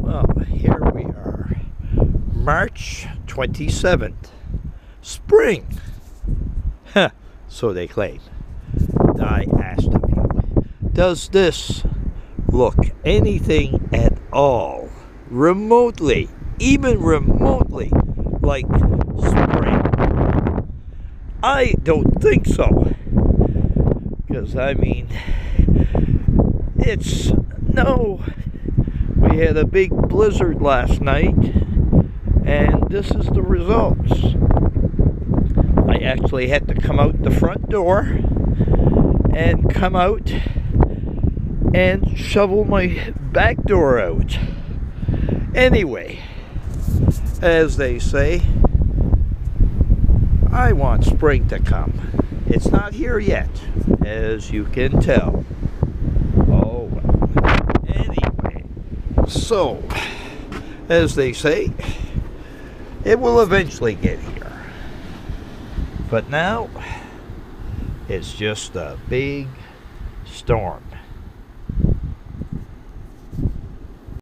Well, here we are, March 27th. Spring! Huh, so they claim. I asked of you, does this look anything at all, remotely, even remotely, like spring? I don't think so. Because, it's no. We had a big blizzard last night, and this is the results. I actually had to come out the front door and come out and shovel my back door out. Anyway, as they say, I want spring to come. It's not here yet, as you can tell. Oh, well. Anyway, so, as they say, it will eventually get here. But now, it's just a big storm.